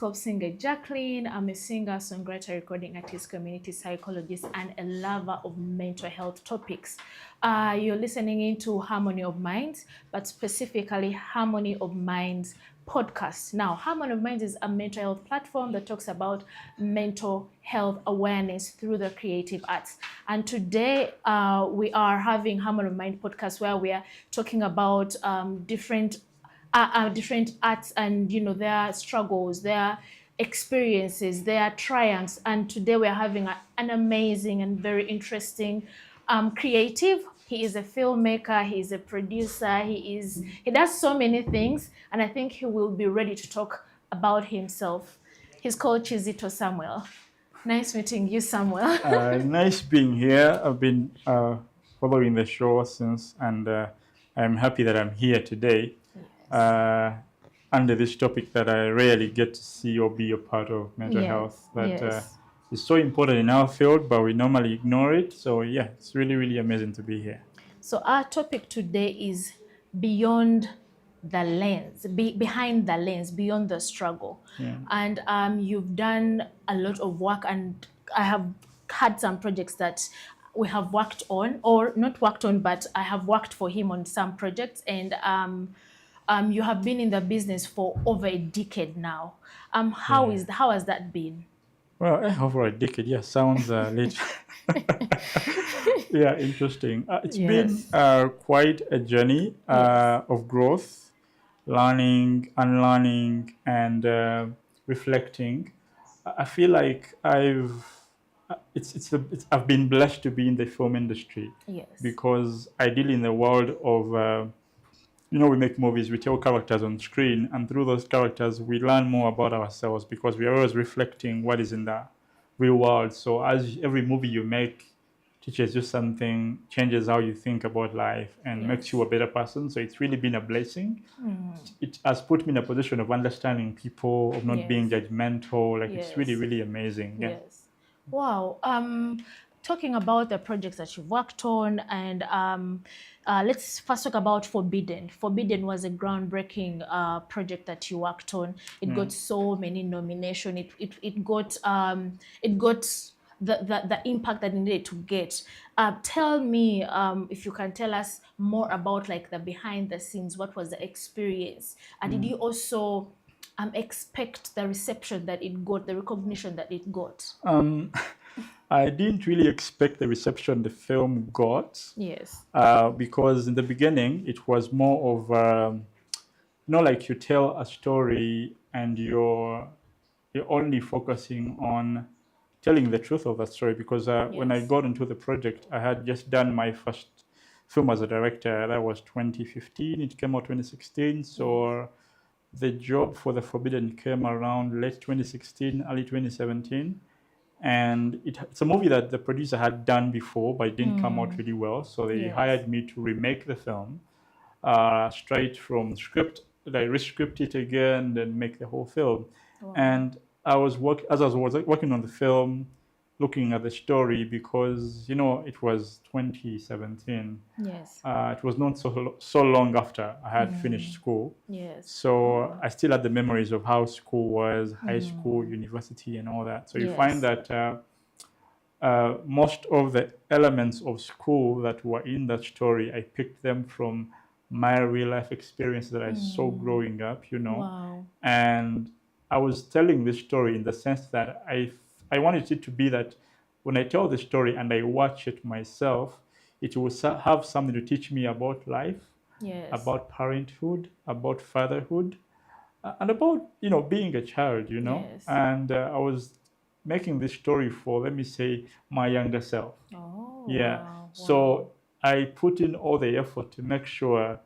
Of singer Jacqueline. I'm a singer, songwriter, recording artist, community psychologist, and a lover of mental health topics. You're listening into Harmony of Minds, but specifically Harmony of Minds podcast. Now, Harmony of Minds is a mental health platform that talks about mental health awareness through the creative arts. And today we are having Harmony of Mind podcast where we are talking about different arts and their struggles, their experiences, their triumphs. And today we're having an amazing and very interesting creative. He is a filmmaker, he is a producer, he does so many things, and I think he will be ready to talk about himself. He's called Chizito Samuel. Nice meeting you, Samuel. Nice being here. I've been following the show since, and I'm happy that I'm here today under this topic that I rarely get to see or be a part of, mental health. That is so important in our field, but we normally ignore it. So yeah, it's really, really amazing to be here. So our topic today is beyond the lens, behind the lens, beyond the struggle. And you've done a lot of work, and I have had some projects that we have worked on, or not worked on, but I have worked for him on some projects, and you have been in the business for over a decade now. How has that been? Well, over a decade, yeah, sounds late. Yeah, interesting. It's been quite a journey of growth, learning, unlearning, and reflecting. I feel like I've been blessed to be in the film industry. Yes. Because I deal in the world of we make movies, we tell characters on screen, and through those characters, we learn more about ourselves because we are always reflecting what is in the real world. So as every movie you make teaches you something, changes how you think about life, and makes you a better person. So it's really been a blessing. It has put me in a position of understanding people, of not being judgmental. Like it's really, really amazing. Yeah. Yes. Wow. Talking about the projects that you've worked on, and let's first talk about Forbidden. Forbidden was a groundbreaking project that you worked on. It got so many nominations. It got the impact that it needed to get. Tell me if you can tell us more about like the behind the scenes. What was the experience? And did you also expect the reception that it got, the recognition that it got? I didn't really expect the reception the film got. Yes. Because in the beginning, it was more of, like you tell a story and you're only focusing on telling the truth of that story. Because when I got into the project, I had just done my first film as a director. That was 2015. It came out 2016. So the job for The Forbidden came around late 2016, early 2017. And it's a movie that the producer had done before, but it didn't come out really well. So they hired me to remake the film straight from script. They re-script it again, then make the whole film. Wow. And as I was working on the film, looking at the story, because it was 2017. Yes. It was not so long after I had finished school. Yes. So I still had the memories of how school was, high school, university, and all that. So you find that most of the elements of school that were in that story, I picked them from my real life experience that I saw growing up. Wow. And I was telling this story in the sense that I wanted it to be that when I tell the story and I watch it myself, it will have something to teach me about life, about parenthood, about fatherhood, and about, being a child, Yes. And I was making this story for, let me say, my younger self. Oh, yeah. Wow. So I put in all the effort to make sure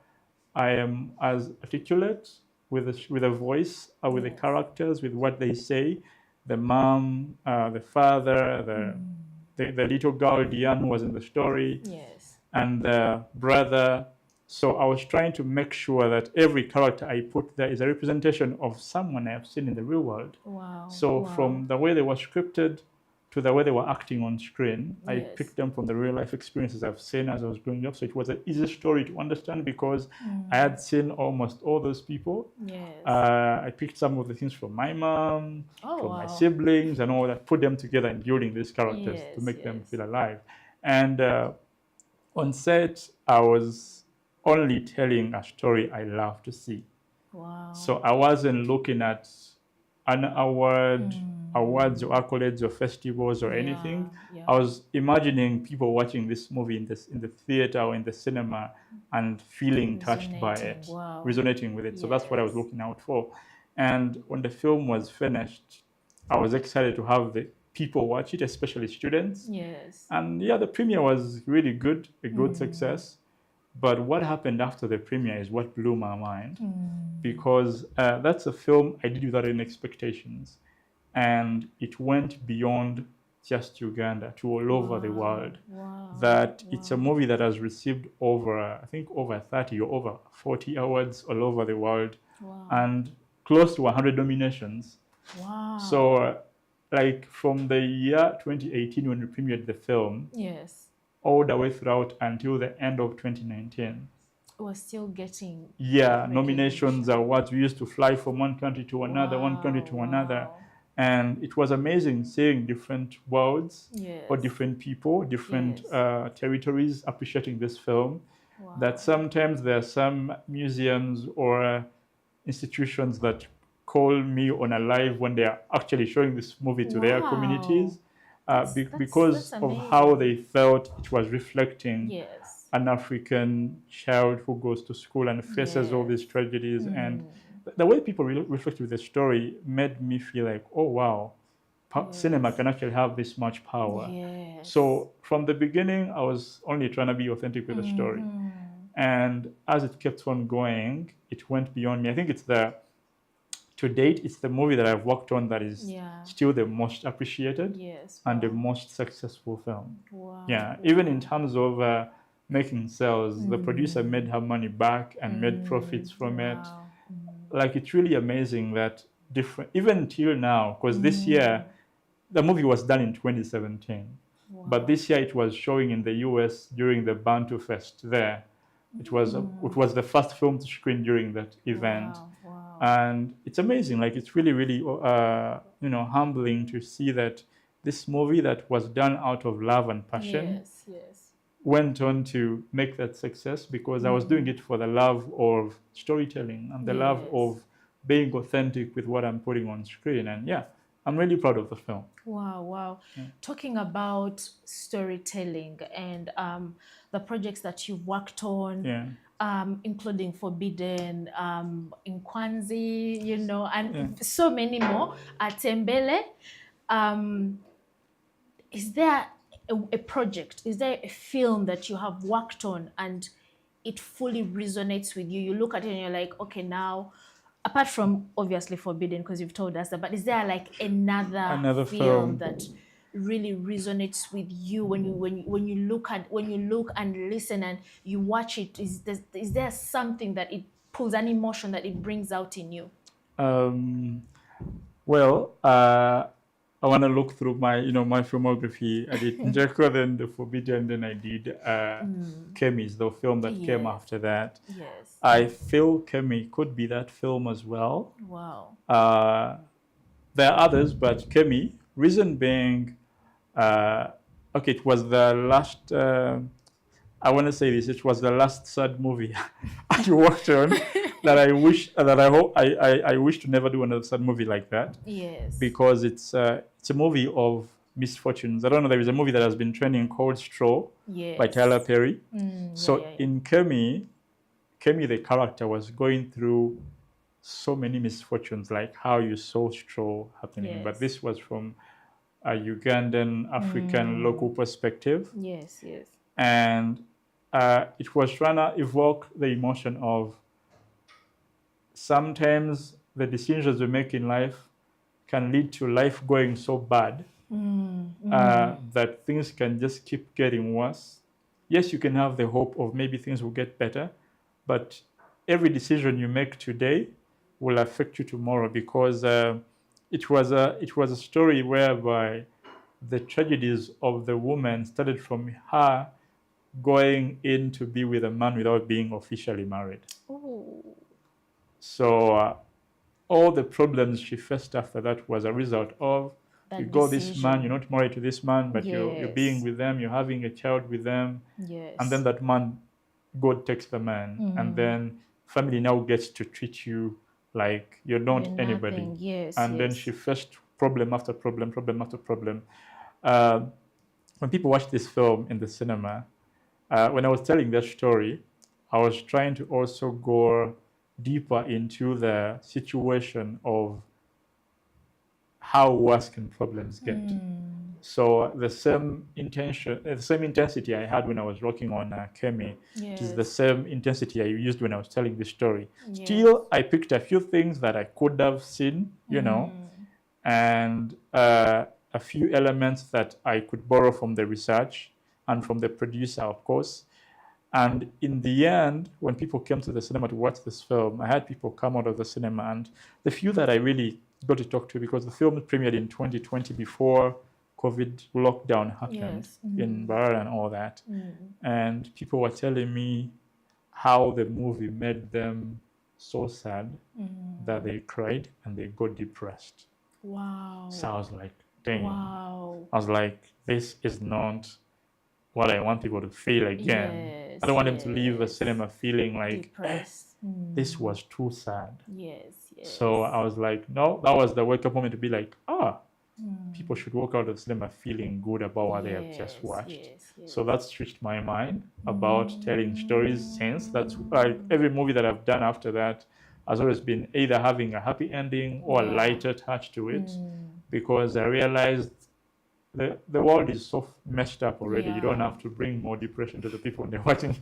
I am as articulate with a voice, with the characters, with what they say. The mom, the father, the little girl, Diane, who was in the story, and the brother. So I was trying to make sure that every character I put there is a representation of someone I have seen in the real world. Wow. So from the way they were scripted to the way they were acting on screen. I Yes. picked them from the real life experiences I've seen as I was growing up. So it was an easy story to understand because I had seen almost all those people. Yes. I picked some of the things from my mom, Oh, from my wow. siblings, and all that, put them together and building these characters to Yes, make them yes. feel alive. And on set, I was only telling a story I love to see. Wow. So I wasn't looking at an awards or accolades or festivals or anything. Yeah. I was imagining people watching this movie in the theater or in the cinema and feeling touched by Resonating. it, Wow. resonating with it. So that's what I was Yes. looking out for. And when the film was finished, I was excited to have the people watch it, especially students. Yes. And yeah, the premiere was really good, a good success. But what happened after the premiere is what blew my mind, because that's a film I did without any expectations, and it went beyond just Uganda to all over the world. Wow. That it's a movie that has received over, I think, over 30 or over 40 awards all over the world, Wow. and close to 100 nominations. Wow. So, like from the year 2018 when we premiered the film, yes. all the way throughout until the end of 2019. We're still getting nominations, awards. We used to fly from one country to another, one country to another. And it was amazing seeing different worlds or different people, different territories appreciating this film. Wow. That sometimes there are some museums or institutions that call me on a live when they are actually showing this movie to their communities. Because of how they felt it was reflecting an African child who goes to school and faces all these tragedies. And the way people reflect with the story made me feel like, oh, wow, cinema can actually have this much power. So from the beginning, I was only trying to be authentic with the story. And as it kept on going, it went beyond me. I think to date, it's the movie that I've worked on that is still the most appreciated and the most successful film. Even in terms of making sales, the producer made her money back and made profits from it. Like, it's really amazing that even till now, because this year, the movie was done in 2017, but this year it was showing in the US during the Bantu Fest there. It was the first film to screen during that event. And it's amazing. Like, it's really, really, humbling to see that this movie that was done out of love and passion went on to make that success, because I was doing it for the love of storytelling and the love of being authentic with what I'm putting on screen. And yeah, I'm really proud of the film. Wow. Talking about storytelling and the projects that you've worked on, including Forbidden, Inkwanzi, and so many more, Tembele. Is there a project, is there a film that you have worked on and it fully resonates with you? You look at it and you're like, okay, now, apart from obviously Forbidden, because you've told us that, but is there like another film that really resonates with you when you look and listen and you watch it? Is there something that it pulls, an emotion that it brings out in you? I want to look through my filmography. I did Njeko, then The Forbidden, then I did Kemi's, the film that came after that. I feel Kemi could be that film as well. Wow. There are others, but Kemi, reason being, it was the last, I want to say this, it was the last sad movie I worked on that I wish to never do another sad movie like that. Because it's a movie of misfortunes. I don't know, there is a movie that has been trending called Straw by Tyler Perry. In Kemi, the character was going through so many misfortunes, like how you saw Straw happening. But this was from a Ugandan, African, local perspective. And it was trying to evoke the emotion of sometimes the decisions we make in life can lead to life going so bad that things can just keep getting worse. Yes, you can have the hope of maybe things will get better, but every decision you make today will affect you tomorrow, because it was a story whereby the tragedies of the woman started from her going in to be with a man without being officially married. Oh, So all the problems she faced after that was a result of you that got this man, decision. you're not married to this man, but you're being Yes. with them, you're having a child with them, and then Yes. that man, God takes the man, and then family now gets to treat you like you're You're not anybody. nothing. Yes. And then Yes. she faced problem after problem, problem after problem. Uh, when people watch this film in the cinema, when I was telling that story, I was trying to also go deeper into the situation of how worse can problems get. So the same intention, the same intensity I had when I was working on Kemi, it is the Yes. same intensity I used when I was telling the story. Yes. Still, I picked a few things that I could have seen, and a few elements that I could borrow from the research and from the producer, of course. And in the end, when people came to the cinema to watch this film, I had people come out of the cinema, and the few that I really got to talk to, because the film premiered in 2020 before COVID lockdown happened Yes. in Bahrain and all that. And people were telling me how the movie made them so sad that they cried and they got depressed. Wow. So I was like, dang. Wow. I was like, this is not what I want people to feel again. Yes. I don't want them to leave the cinema feeling like Depressed. this was too sad. Yes. Yes. So I was like, no, that was the wake up moment to be like, people should walk out of the cinema feeling good about what they have just watched. Yes. Yes. So that switched my mind about telling stories since. That's like every movie that I've done after that has always been either having a happy ending or a lighter touch to it, because I realized the world is so messed up already. You don't have to bring more depression to the people when they're watching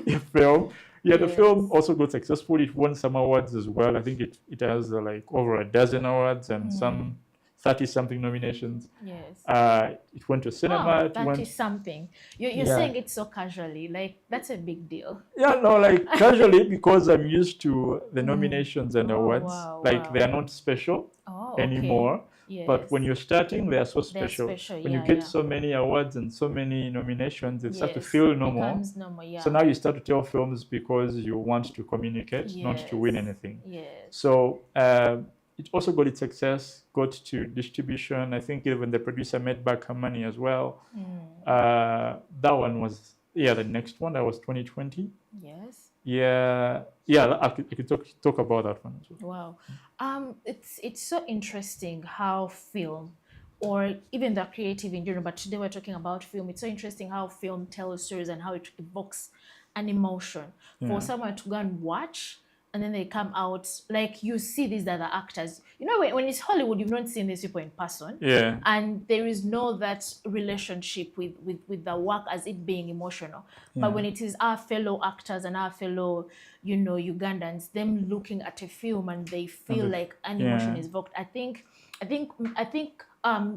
the film. Yeah, the film also got successful. It won some awards as well. I think it has like over a dozen awards and some 30-something nominations. Yes. It went to cinema. Wow, It that went, is something. You're saying it so casually. Like, that's a big deal. yeah, no, like casually, because I'm used to the nominations and awards. wow, Like wow. they are not special Oh, anymore. okay. Yes. But when you're starting, they are so They're special. special, When you yeah, get yeah. so many awards and so many nominations, it starts to Yes, feel normal. becomes normal, yeah. So now you start to tell films because you want to communicate, not to win Yes, anything. yes. So it also got its success, got to distribution. I think even the producer made back her money as well. That one was, the next one, that was 2020. Yes. Yeah, I could talk about that one as well. Wow. It's so interesting how film, or even the creative in general, but today we're talking about film. It's so interesting how film tells stories and how it evokes an emotion for someone to go and watch, and then they come out, like, you see these other actors. You know, when it's Hollywood, you've not seen these people in person. Yeah. And there is no that relationship with the work as it being emotional. But when it is our fellow actors and our fellow, Ugandans, them looking at a film and they feel like an emotion is evoked. I think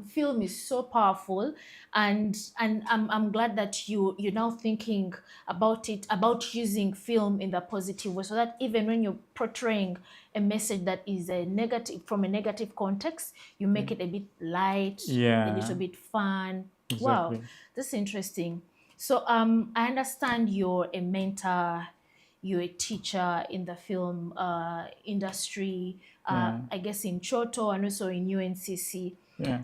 film is so powerful, and I'm glad that you're now thinking about it, about using film in the positive way, so that even when you're portraying a message that is a negative, from a negative context, you make it a bit light, a little bit fun. Exactly. Wow, that's interesting. So I understand you're a mentor, you're a teacher in the film industry, I guess in Choto and also in UNCC. Yeah.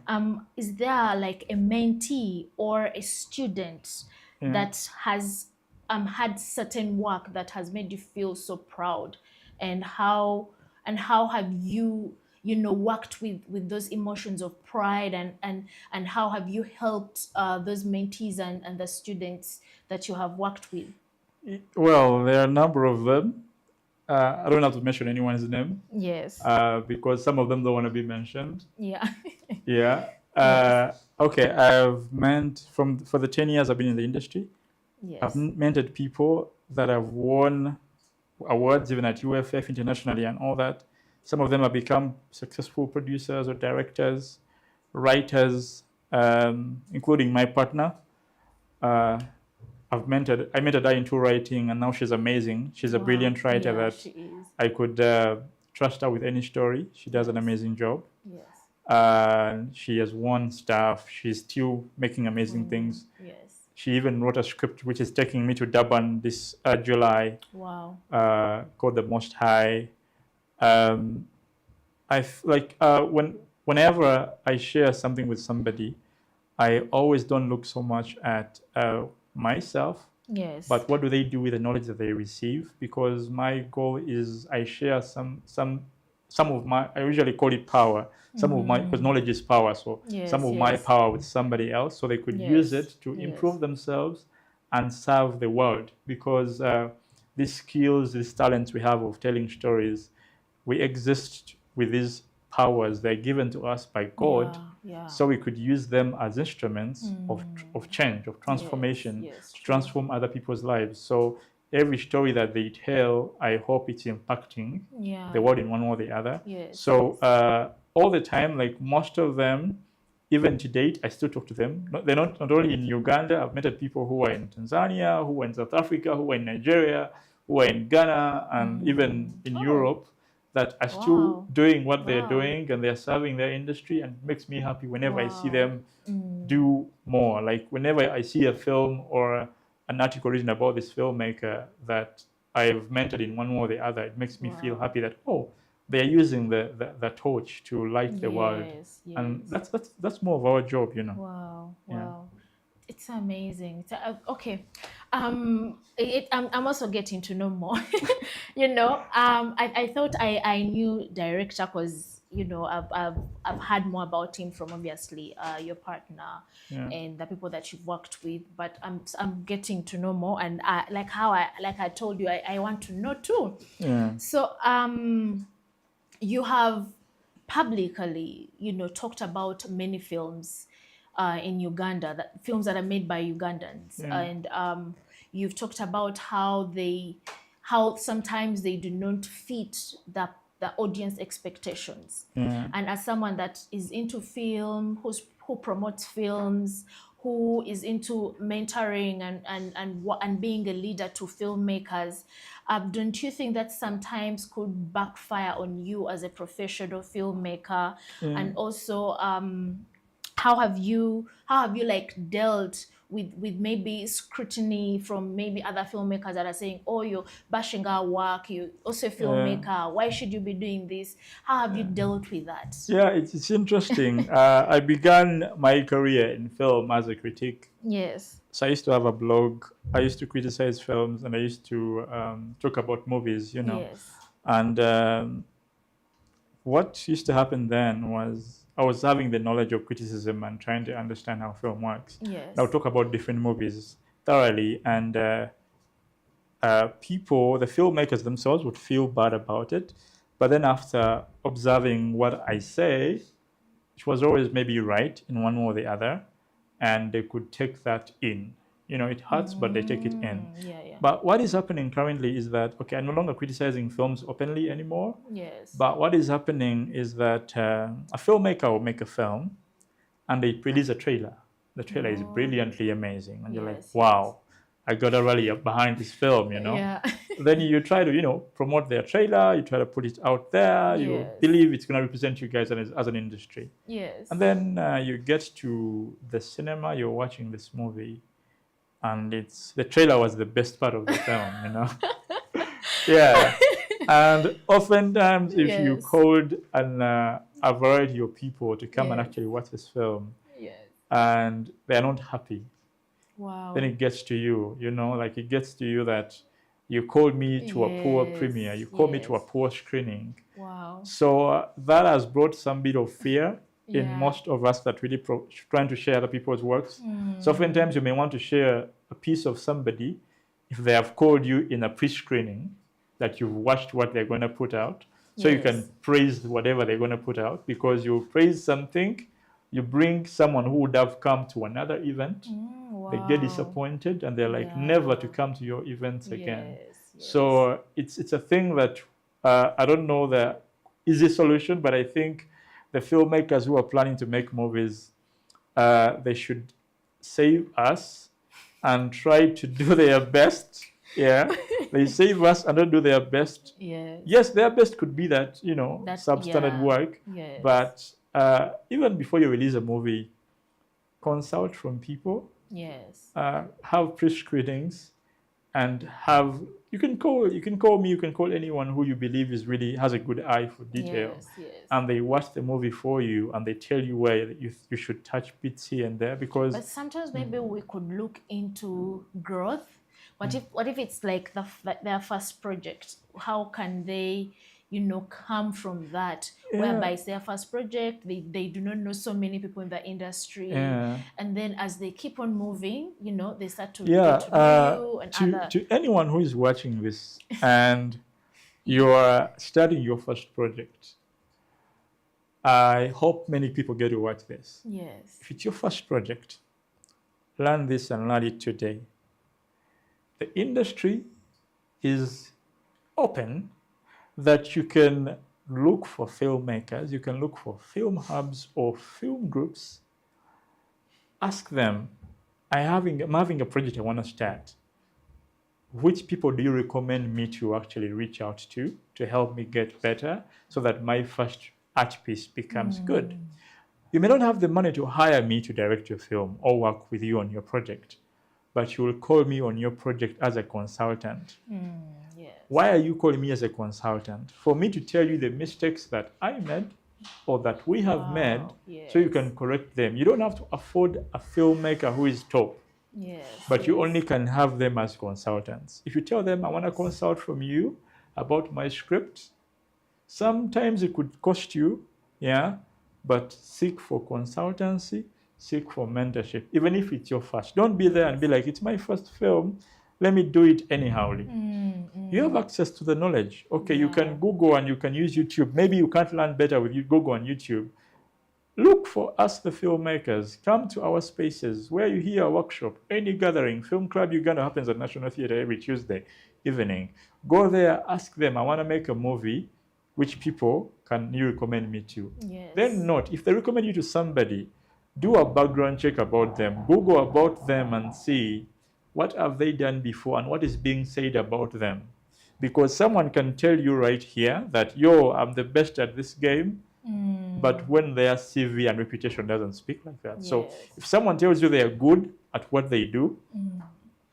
Is there like a mentee or a student that has had certain work that has made you feel so proud, and how have you worked with those emotions of pride, and how have you helped those mentees and the students that you have worked with? Well, there are a number of them. I don't have to mention anyone's name. Yes. Because some of them don't want to be mentioned. Yeah. Yeah. Okay. For the 10 years I've been in the industry, Yes. I've mentored people that have won awards even at UFF internationally and all that. Some of them have become successful producers or directors, writers, including my partner. I mentored her into writing, and now she's amazing. She's a brilliant writer that she is. I could trust her with any story. She does an amazing job. Yes. She has won stuff. She's still making amazing things. Yes. She even wrote a script which is taking me to Durban this July, Wow. called The Most High. Um, whenever I share something with somebody, I always don't look so much at myself, Yes. but what do they do with the knowledge that they receive? Because my goal is I share some of my, I usually call it power, some of my, because knowledge is power, so Yes, some of my yes. power with somebody else, so they could use Yes, it to yes. improve themselves and serve the world. Because these skills, these talents we have of telling stories, we exist with these powers. They're given to us by God, Yeah. so we could use them as instruments of change, of transformation, Yes, to true. transform other people's lives. So every story that they tell, I hope it's impacting Yeah. the world in one way or the other. Yes. So all the time, like most of them, even to date, I still talk to them. They're not only in Uganda. I've met people who are in Tanzania, who are in South Africa, who are in Nigeria, who are in Ghana, and even in Europe, that are still Wow. doing what they're Wow. doing, and they're serving their industry, and it makes me happy whenever I see Wow. them do more. Like whenever I see a film or an article written about this filmmaker that I've mentored in one way or the other, it makes me feel happy that, oh, they're using the torch to light the world. Yes, And yes. that's more of our job, you know. Wow, Yeah. wow. It's amazing. Okay. I'm also getting to know more. I thought I knew director because I've heard more about him from obviously your partner Yeah. and the people that you've worked with. But I'm getting to know more, and like I told you, I want to know too. Yeah. So you have publicly, talked about many films in Uganda, films that are made by Ugandans, Yeah. and you've talked about how sometimes they do not fit the audience expectations. Yeah. And as someone that is into film, who promotes films, who is into mentoring and being a leader to filmmakers, don't you think that sometimes could backfire on you as a professional filmmaker? Yeah. And also, how have you like dealt with maybe scrutiny from maybe other filmmakers that are saying, oh, you're bashing our work, you're also a filmmaker, why should you be doing this? How have you dealt with that? Yeah, it's interesting. I began my career in film as a critic. Yes. So I used to have a blog. I used to criticize films, and I used to talk about movies, you know. Yes. And what used to happen then was I was having the knowledge of criticism and trying to understand how film works. Yes. I'll talk about different movies thoroughly, and people, the filmmakers themselves, would feel bad about it. But then after observing what I say, it was always maybe right in one way or the other, and they could take that in. You know, it hurts, but they take it in. Yeah. But what is happening currently is that, okay, I'm no longer criticizing films openly anymore. Yes. But what is happening is that a filmmaker will make a film and they release a trailer. The trailer is brilliantly amazing. And you're like, Yes, wow, I got to rally up behind this film, you know. Yeah. Then you try to, promote their trailer, you try to put it out there, you Yes. believe it's going to represent you guys as an industry. Yes. And then you get to the cinema, you're watching this movie, and the trailer was the best part of the film, you know. Yeah. And oftentimes, if you Yes. called a variety of people to come and Yes. actually watch this film, Yes. and they're not happy, Wow. then it gets to you, like it gets to you that you called me to a poor Yes, premiere, you called me to a yes. poor screening. Wow. So that has brought some bit of fear in Yeah. most of us that really trying to share other people's works. So oftentimes you may want to share a piece of somebody if they have called you in a pre-screening that you've watched what they're going to put out. So you can Yes. praise whatever they're going to put out, because you praise something, you bring someone who would have come to another event, they get Wow. disappointed, and they're like, Yeah. never to come to your events again. Yes. So it's a thing that I don't know the easy solution, but I think the filmmakers who are planning to make movies, they should save us and try to do their best. Yeah, they save us and don't do their best. Yes. Yes, their best could be that That- substandard yeah. work, Yes. but even before you release a movie, consult from people, Yes. have pre-screenings, and have you can call me, you can call anyone who you believe is really has a good eye for detail, Yes. Yes. and they watch the movie for you and they tell you where you should touch bits here and there, because But sometimes maybe we could look into growth. What if it's like their first project? How can they, come from that? Whereby yeah it's their first project, they do not know so many people in the industry, yeah and then as they keep on moving, they start to yeah get to know you and other. to anyone who is watching this and you're starting your first project, I hope many people get to watch this. Yes. If it's your first project, learn this and learn it today. The industry is open, that you can look for filmmakers, you can look for film hubs or film groups. Ask them, I'm having a project I want to start. Which people do you recommend me to actually reach out to help me get better, so that my first art piece becomes good? You may not have the money to hire me to direct your film or work with you on your project, but you will call me on your project as a consultant. Yes. Why are you calling me as a consultant? For me to tell you the mistakes that I made or that we have made, so you Yes. can correct them. You don't have to afford a filmmaker who is top, Yes. but you yes. only can have them as consultants. If you tell them, I want to consult from you about my script, sometimes it could cost you, yeah, but seek for consultancy, seek for mentorship, even if it's your first. Don't be there and be like, it's my first film, let me do it anyhow. You have access to the knowledge. Okay, you Yeah. can Google and you can use YouTube. Maybe you can't learn better with Google and YouTube. Look for us, the filmmakers. Come to our spaces where you hear a workshop, any gathering. Film Club Uganda happens at National Theatre every Tuesday evening. Go there, ask them, I want to make a movie. Which people can you recommend me to? Yes. Then note, if they recommend you to somebody, do a background check about them. Google about them and see what have they done before and what is being said about them. Because someone can tell you right here that, yo, I'm the best at this game, but when their CV and reputation doesn't speak like that. So Yes. if someone tells you they are good at what they do,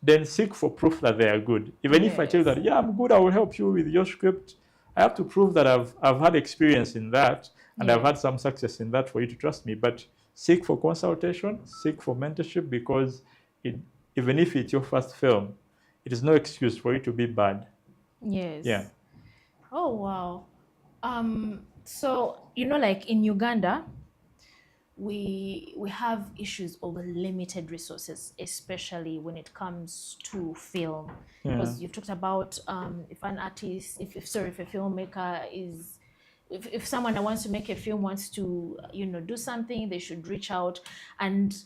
then seek for proof that they are good. Even if I tell you Yes. that, yeah, I'm good, I will help you with your script, I have to prove that I've had experience in that and I've had some success in that for you to trust me. But seek for consultation, seek for mentorship, because even if it's your first film, it is no excuse for it to be bad. Yes. Yeah. Oh wow. So like in Uganda, we have issues of limited resources, especially when it comes to film. Yeah. Because you've talked about if an artist, if a filmmaker is, if someone that wants to make a film wants to do something, they should reach out. And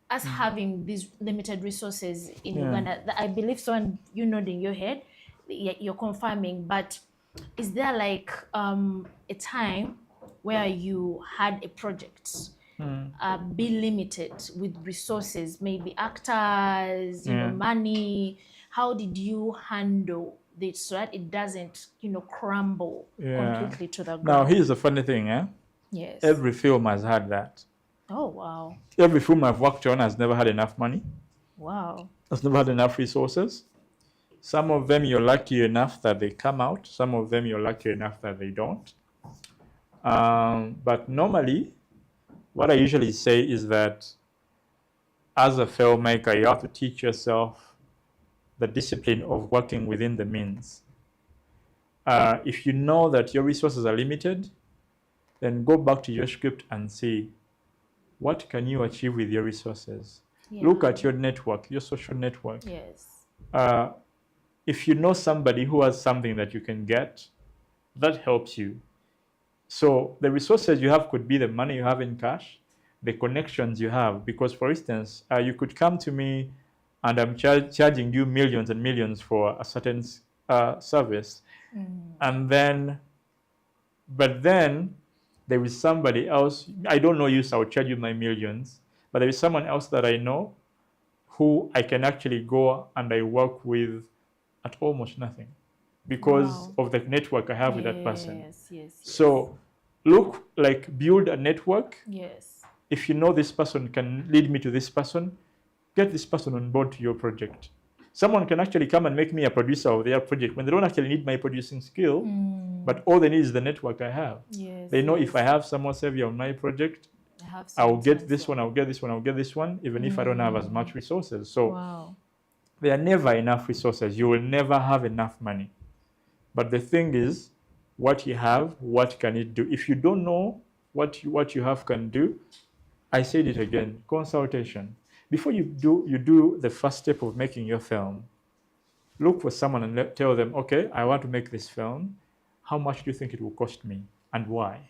us having these limited resources in Yeah. Uganda, I believe so, and you nodding your head, you're confirming. But is there like a time where you had a project be limited with resources, maybe actors, Yeah. money? How did you handle this so that it doesn't, crumble completely to the ground? Now, here's the funny thing, eh? Yes. Every film has had that. Oh wow. Every film I've worked on has never had enough money, Wow. has never had enough resources. Some of them you're lucky enough that they come out, some of them you're lucky enough that they don't. But normally, what I usually say is that as a filmmaker, you have to teach yourself the discipline of working within the means. If you know that your resources are limited, then go back to your script and see, what can you achieve with your resources? Yeah. Look at your network, your social network. Yes. If you know somebody who has something that you can get, that helps you. So the resources you have could be the money you have in cash, the connections you have. Because, for instance, you could come to me and I'm charging you millions and millions for a certain service. And then, but then there is somebody else, I don't know you, so I'll charge you my millions, but there is someone else that I know who I can actually go and I work with at almost nothing because Wow. of the network I have with that person. Yes, yes, yes. So look, like build a network. Yes. If you know this person can lead me to this person, get this person on board to your project. Someone can actually come and make me a producer of their project when they don't actually need my producing skill, but all they need is the network I have. Yes. They know yes. if I have someone savvy on my project, I have I'll some get sense, this yeah. one, I'll get this one, I'll get this one, even if I don't have as much resources. So Wow. there are never enough resources. You will never have enough money. But the thing is, what you have, what can it do? If you don't know what you have can do, I said it again, consultation. Before you do the first step of making your film, look for someone and tell them, okay, I want to make this film. How much do you think it will cost me and why?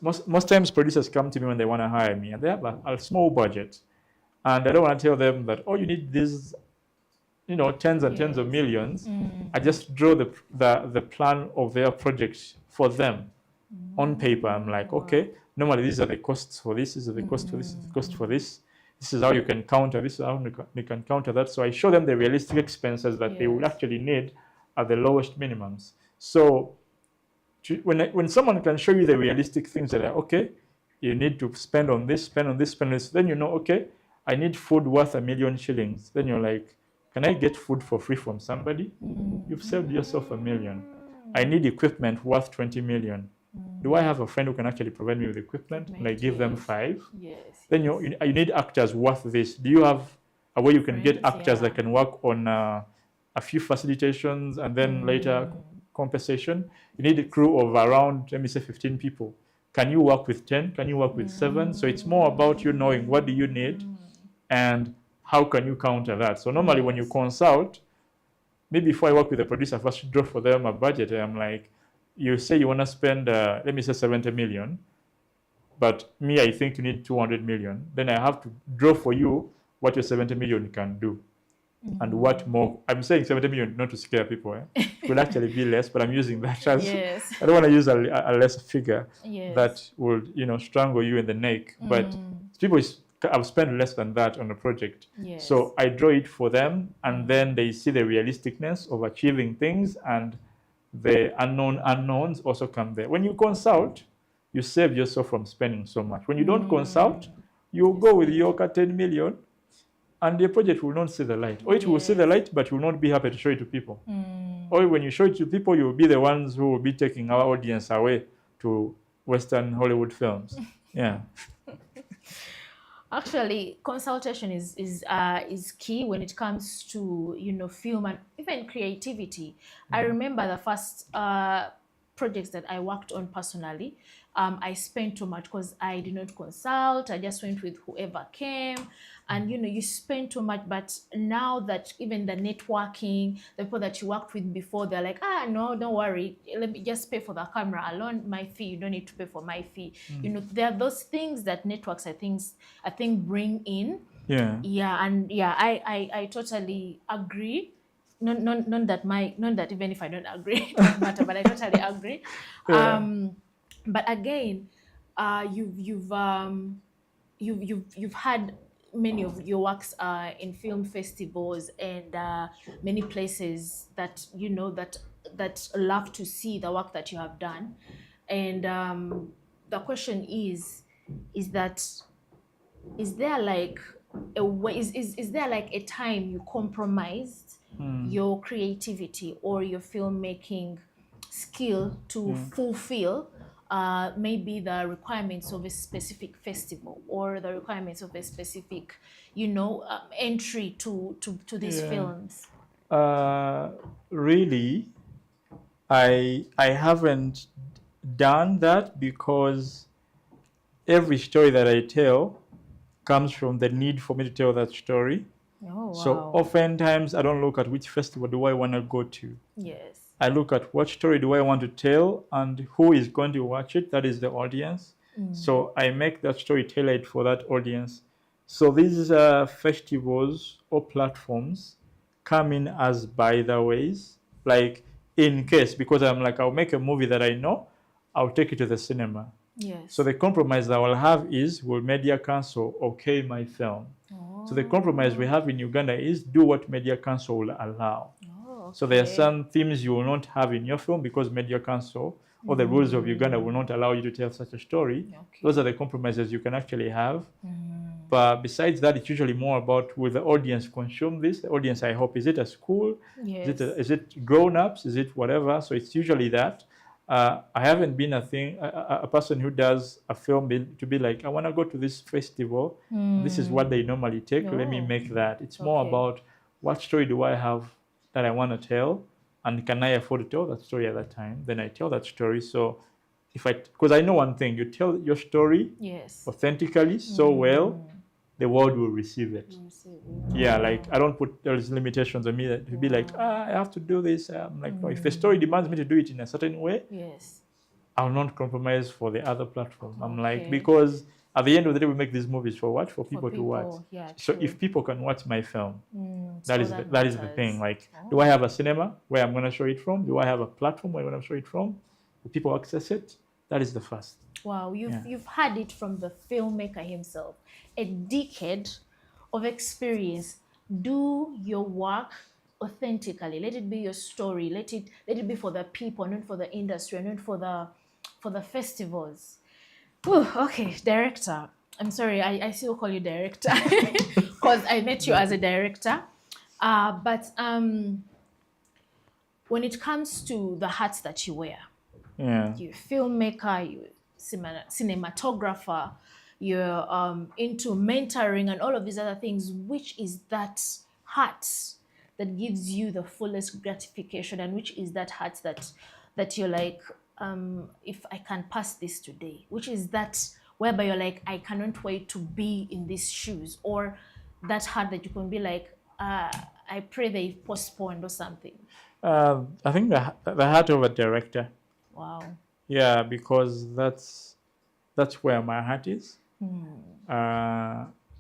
Most times producers come to me when they want to hire me and they have a small budget. And I don't want to tell them that, oh, you need these, tens and tens of Yes. millions. I just draw the plan of their project for them on paper. I'm like, okay, normally these are the costs for this, these are the costs for this, the cost for this. This is how you can counter this, how you can counter that. So I show them the realistic expenses that they would Yes. actually need at the lowest minimums. So when someone can show you the realistic things that are, okay, you need to spend on this, spend on this, spend on this, then you know, okay, I need food worth $1 million shillings. Then you're like, can I get food for free from somebody? You've saved yourself $1 million. I need equipment worth 20 million. Do I have a friend who can actually provide me with equipment? And I give them 5. Yes. Then you need actors worth this. Do you have a way you can get Friends, actors yeah. that can work on a few facilitations and then later compensation? You need a crew of around, let me say, 15 people. Can you work with 10? Can you work with 7? So it's more about you knowing what do you need and how can you counter that. So normally when you consult, maybe before I work with a producer, I first draw for them a budget. And I'm like, you say you want to spend, let me say 70 million, but me, I think you need 200 million. Then I have to draw for you what your 70 million can do. And what more. I'm saying 70 million not to scare people. It will actually be less, but I'm using that as, Yes. I don't want to use a less figure Yes. that would, strangle you in the neck. But people have spent less than that on a project. Yes. So I draw it for them, and then they see the realisticness of achieving things, and the unknowns also come there. When you consult, you save yourself from spending so much. When you don't consult, you go with your 10 million, and the project will not see the light. Or it will see the light, but you will not be happy to show it to people. Or when you show it to people, you will be the ones who will be taking our audience away to Western Hollywood films. Yeah. Actually, consultation is key when it comes to film and even creativity. I remember the first projects that I worked on personally. I spent too much because I did not consult. I just went with whoever came, and you spend too much. But now that even the networking, the people that you worked with before, they're like, no, don't worry, let me just pay for the camera alone, my fee. You don't need to pay for my fee. There are those things that networks, I think bring in. Yeah, and yeah, I totally agree. Not that even if I don't agree, it doesn't matter. But I totally agree. But again, you've had many of your works in film festivals and many places that that love to see the work that you have done. And the question is there like a way? Is there like a time you compromised your creativity or your filmmaking skill to fulfill maybe the requirements of a specific festival or the requirements of a specific, entry to these films? Really, I haven't done that because every story that I tell comes from the need for me to tell that story. Oh, wow. So oftentimes I don't look at which festival do I want to go to. Yes. I look at what story do I want to tell and who is going to watch it. That is the audience. So I make that story tailored for that audience. So these festivals or platforms come in as by the ways, like in case, because I'm like, I'll make a movie that I know, I'll take it to the cinema. Yes. So the compromise that I will have is, will Media Council okay my film? So the compromise we have in Uganda is do what Media Council will allow. So there are some themes you will not have in your film because Media Council or the rules of Uganda will not allow you to tell such a story. Okay. Those are the compromises you can actually have. But besides that, it's usually more about, will the audience consume this? The audience, I hope, is it a school? Yes. Is it grown-ups? Is it whatever? So it's usually that. I haven't been a person who does a film to be like, I want to go to this festival. This is what they normally take. Let me make that. It's more about, what story do I have that I want to tell? And can I afford to tell that story at that time? Then I tell that story. So because I know one thing, you tell your story authentically so well, the world will receive it. Yeah, like I don't put those limitations on me to be like, I have to do this. I'm like, no, if the story demands me to do it in a certain way, I'll not compromise for the other platform. I'm like, because at the end of the day, we make these movies for what? For people to watch. Yeah, so if people can watch my film, that is the thing. Like, do I have a cinema where I'm going to show it from? Do I have a platform where I'm going to show it from? Do people access it? That is the first. Wow, you've had it from the filmmaker himself. A decade of experience. Do your work authentically. Let it be your story. Let it be for the people, not for the industry, not for the festivals. Whew, okay, director. I'm sorry, I still call you director because I met you as a director. But when it comes to the hats that you wear, you're a filmmaker, you're cinematographer, you're into mentoring and all of these other things, which is that hat that gives you the fullest gratification, and which is that hat that you're like, if I can pass this today, which is that whereby you're like, I cannot wait to be in these shoes, or that hat that you can be like, I pray they postponed or something? I think the hat of a director. Wow. Yeah, because that's where my heart is.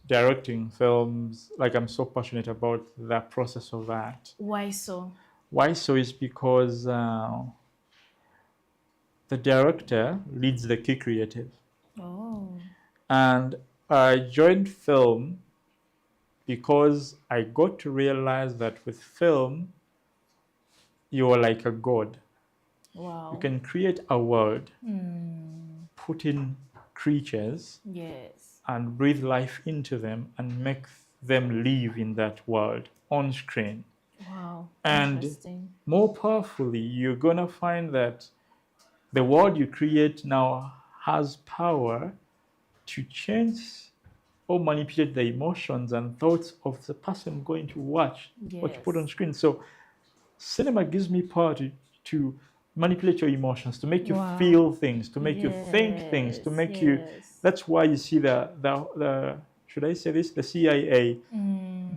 Directing films, like, I'm so passionate about the process of that. Why so? Why so is because the director leads the key creative. Oh. And I joined film because I got to realize that with film, you are like a god. Wow. You can create a world, put in creatures, and breathe life into them and make them live in that world on screen. Wow. And more powerfully, you're going to find that the world you create now has power to change or manipulate the emotions and thoughts of the person going to watch what you put on screen. So cinema gives me power to manipulate your emotions, to make you feel things, to make you think things, to make you. That's why you see the should I say this? The CIA,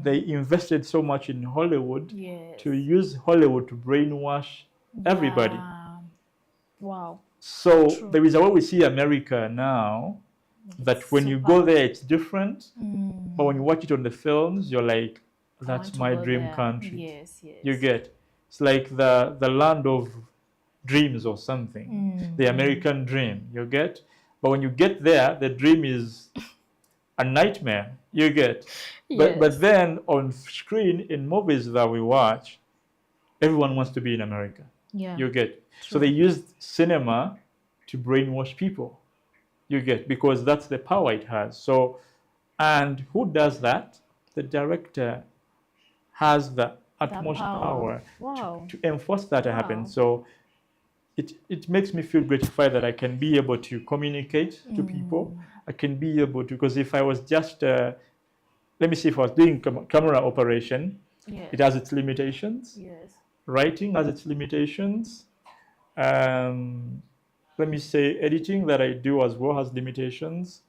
they invested so much in Hollywood to use Hollywood to brainwash everybody. Wow. So there is a way we see America now, that when you go there, it's different. But when you watch it on the films, you're like, that's my dream country. You get. It's like the land of dreams or something, the American dream, you get. But when you get there, the dream is a nightmare, you get. But then on screen, in movies that we watch, everyone wants to be in America. You get. So they used cinema to brainwash people, you get, because that's the power it has. So, and who does that? The director has the utmost power to enforce that to happen. So it makes me feel gratified that I can be able to communicate to people. I can be able to, because if I was just, let me see, if I was doing camera operation, it has its limitations. Writing has its limitations. Let me say editing that I do as well has limitations.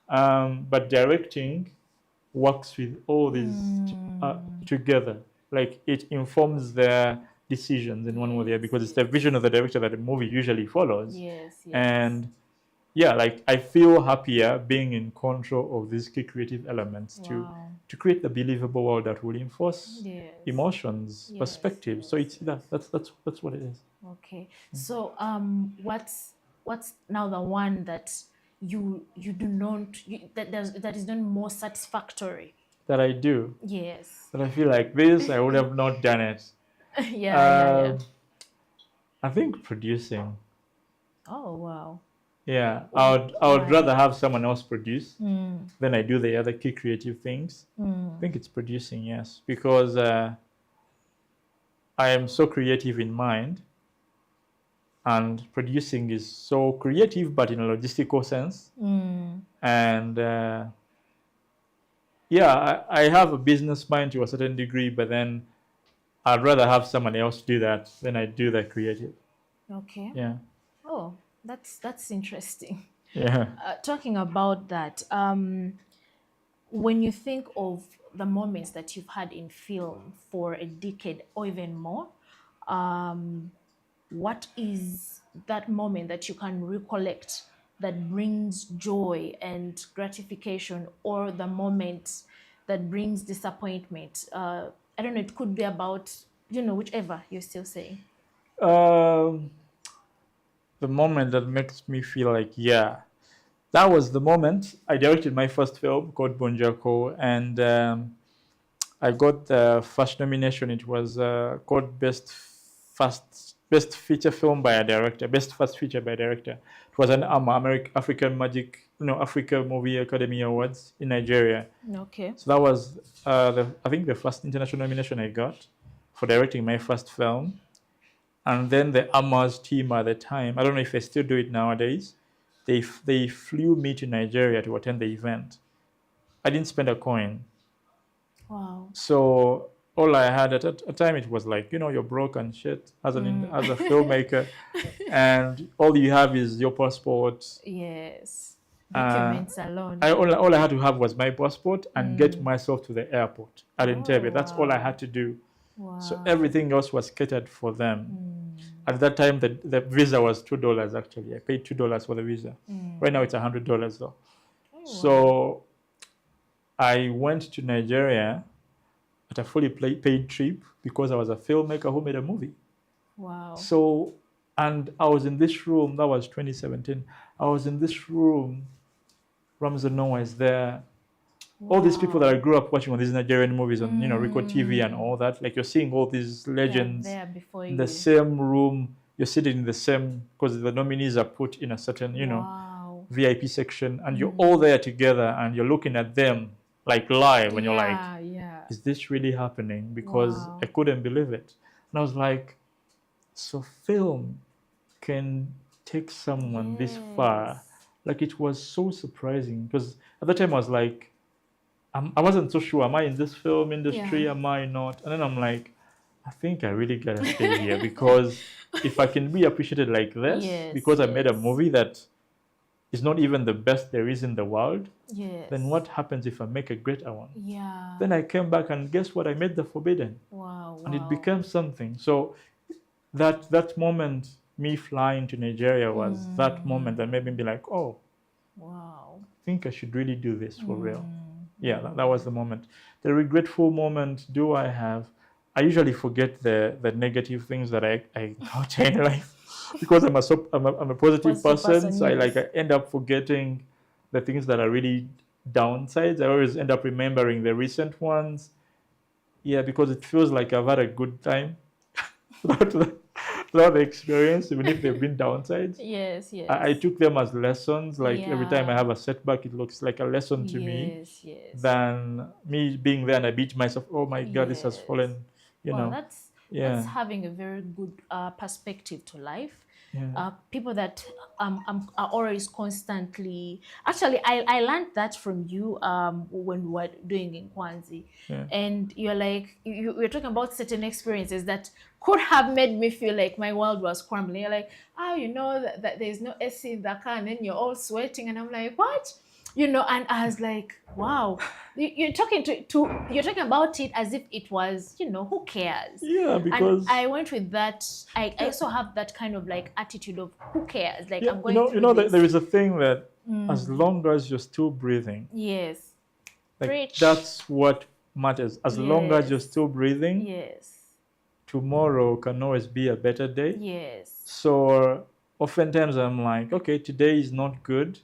But directing works with all these together. Like, it informs their decisions in one way or the other, because it's the vision of the director that the movie usually follows. And yeah, like, I feel happier being in control of these key creative elements to create the believable world that will enforce emotions, perspectives. So it's that's what it is. Okay. So what's now the one that you do not that is not more satisfactory? That I do. Yes. That I feel like this, I would have not done it. Yeah. I think producing. Oh, wow. Yeah, I would Why? rather have someone else produce Mm, than I do the other key creative things. I mm, think it's producing, yes, because I am so creative in mind, and producing is so creative, but in a logistical sense. mm. And yeah, I have a business mind to a certain degree, but then I'd rather have someone else do that than I do the creative. Okay. Yeah, Oh, that's interesting. yeah. Talking about that, when you think of the moments that you've had in film for a decade or even more, um, what is that moment that you can recollect that brings joy and gratification, or the moment that brings disappointment? I don't know, it could be about, whichever you're still saying. Um, the moment that makes me feel like, yeah, that was the moment I directed my first film called Bonjako, and I got the first nomination. It was called Best Feature Film by a Director, Best First Feature by a Director. It was an African Magic, Africa Movie Academy Awards in Nigeria. Okay. So that was I think the first international nomination I got for directing my first film. And then the Amas team at the time, I don't know if they still do it nowadays. They flew me to Nigeria to attend the event. I didn't spend a coin. Wow. So all I had at a time, it was like, you're broke and shit as a filmmaker, and all you have is your passport. Yes. Uh, Documents alone. all I had to have was my passport and get Mm. myself to the airport at Oh, Entebbe. That's all I had wow. to do. So Wow. everything else was catered for them. Mm. At that time, the visa was $2 actually. I paid $2 for the visa. Right now, Mm. it's $100 though. Oh, wow. So I went to Nigeria at a fully paid trip because I was a filmmaker who made a movie. Wow. So, and I was in this room, that was 2017. I was in this room, Ramza Noah is there. All these people that I Wow. grew up watching on these Nigerian movies on, Rico TV and Mm. all that, like you're seeing all these They're legends there before in the you. same room. You're sitting in the same, because the nominees are put in a certain, Wow. VIP section, and you're all Mm. there together and you're looking at them like live, and you're like, Yeah, yeah. is this really happening? Because I Wow. couldn't believe it. And I was like, so film can take someone this far. Yes. Like, it was so surprising because at the time I was like, I wasn't so sure. Am I in this film Yeah. industry? Am I not? And then I'm like, I think I really gotta stay here, because if I can be appreciated like this Yes, because I made a yes. movie that is not even the best there is in the world, then Yes. what happens if I make a greater one? Yeah. Then I came back and guess what? I made The Forbidden, Wow, and it wow. became something. So that moment, me flying to Nigeria, was that moment that made me be like, oh, Wow. I think I should really do this for real. Mm, Yeah, that was the moment. The regretful moment, do I have? I usually forget the negative things that I encounter in life because I'm a positive positive person. person, So yes. I end up forgetting the things that are really downsides. I always end up remembering the recent ones. Yeah, because it feels like I've had a good time throughout the experience, even if they've been downsides. Yes, I yes. took them as lessons. Like every time I Yeah. have a setback, it looks like a lesson to me, Yes, yes. than me being there and I beat myself. Oh my God, this has Yes. fallen. You Well, know, that's yeah, having a very good perspective to life. yeah, People that are always constantly. Actually, I learned that from you when we were doing in Kwanzi, yeah, and you're like you're talking about certain experiences that could have made me feel like my world was crumbling. You're like, oh, that there's no AC in the car, and then you're all sweating, and I'm like, what? And I was like, wow, you're talking you're talking about it as if it was, who cares? yeah. And Because I went with that. I yeah, also have that kind of like attitude of who cares? Like yeah, I'm going through there this. is a thing that as long as you're still breathing, Yes. like Preach. that's what matters. As long as you're Yes. still breathing, Yes. tomorrow can always be a better day. Yes. So oftentimes I'm like, okay, today is not good,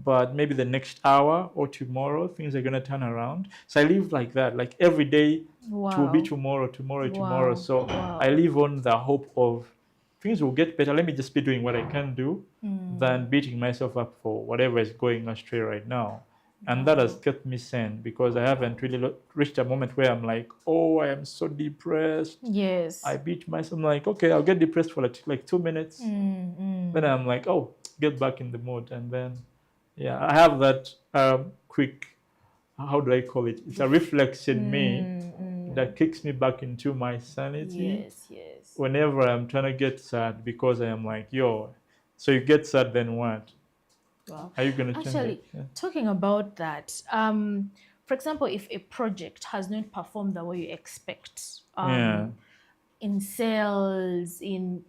but maybe the next hour or tomorrow things are going to turn around. So I live like that, like every day it will be Wow. tomorrow, tomorrow, tomorrow. Wow. So I Wow. live on the hope of things will get better. Let me just be doing what I can do than beating myself up for whatever is going astray right now. And that has kept me sane because I haven't really reached a moment where I'm like, oh, I am so depressed. Yes. I beat myself. I'm like, okay, I'll get depressed for like 2 minutes. Then I'm like, oh, get back in the mood. And then, yeah, I have that quick, how do I call it? It's a reflex in me that kicks me back into my sanity. Yes, yes. Whenever I'm trying to get sad because I am like, yo, so you get sad, then what? Wow. Are you going to change Actually, it? Yeah. talking about that, for example, if a project has not performed the way you expect, Yeah. in sales, in,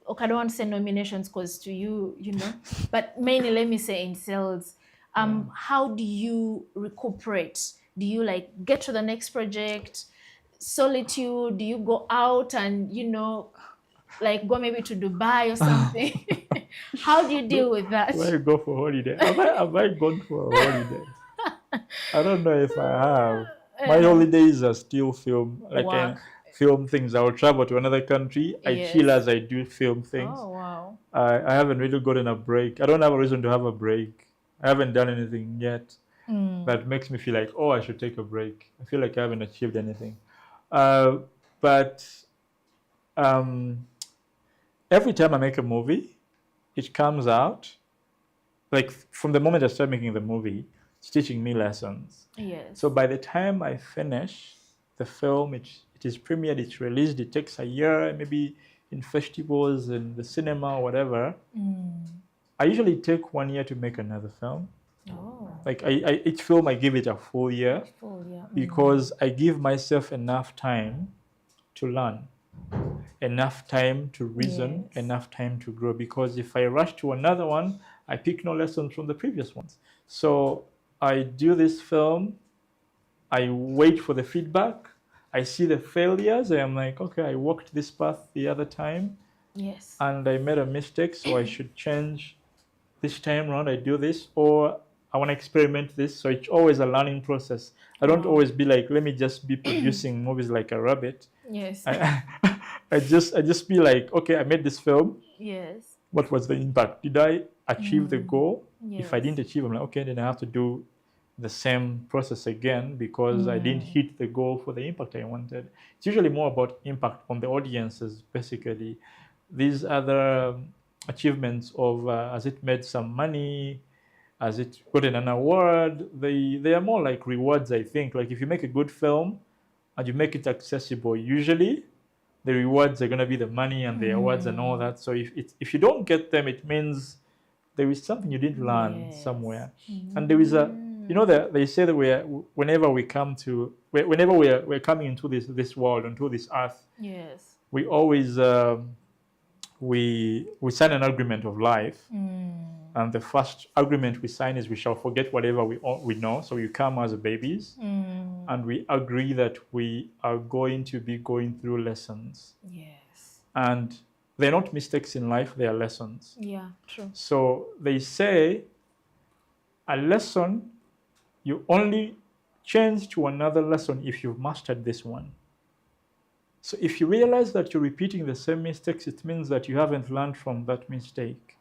okay, I don't want to say nominations because to you, you know, but mainly let me say in sales, how do you recuperate? Do you like get to the next project? Solitude? Do you go out and, you know, like go maybe to Dubai or something? How do you deal with that? Where you go for holiday? Have I gone for a holiday? I don't know if I have. My holidays are still film, like I Work. film things. I will travel to another country. I chill Yes. as I do film things. Oh, wow. I haven't really gotten a break. I don't have a reason to have a break. I haven't done anything yet that makes me feel like, oh, I should take a break. I feel like I haven't achieved anything. But um, every time I make a movie, it comes out, like from the moment I start making the movie, it's teaching me lessons. Yes. So by the time I finish the film, it is premiered, it's released, it takes a year, maybe in festivals, in the cinema, or whatever. I usually take 1 year to make another film. Oh, Like each film, I give it a full year full, yeah. because I give myself enough time to learn, enough time to reason, Yes. enough time to grow. Because if I rush to another one, I pick no lessons from the previous ones. So I do this film, I wait for the feedback, I see the failures, I am like, okay, I walked this path the other time Yes. and I made a mistake, so I should change this time around. I do this, or I want to experiment this. So it's always a learning process. I don't always be like, let me just be producing movies like a rabbit. Yes. I just be like, okay, I made this film. Yes. What was the impact? Did I achieve the goal? If I Yes. didn't achieve, I'm like, okay, then I have to do the same process again because I didn't hit the goal for the impact I wanted. It's usually more about impact on the audiences, basically. These other achievements of has it made some money, has it gotten an award, they are more like rewards, I think. Like if you make a good film and you make it accessible, usually the rewards are going to be the money and the awards and all that. So if you don't get them, it means there is something you didn't learn somewhere. And there is a, you know, they say that whenever we're coming into this world, into this earth, Yes. we always we sign an agreement of life, and the first agreement we sign is we shall forget whatever we know. So you come as babies, and we agree that we are going to be going through lessons. Yes. And they're not mistakes in life; they are lessons. Yeah, true. So they say a lesson you only change to another lesson if you've mastered this one. So if you realize that you're repeating the same mistakes, it means that you haven't learned from that mistake.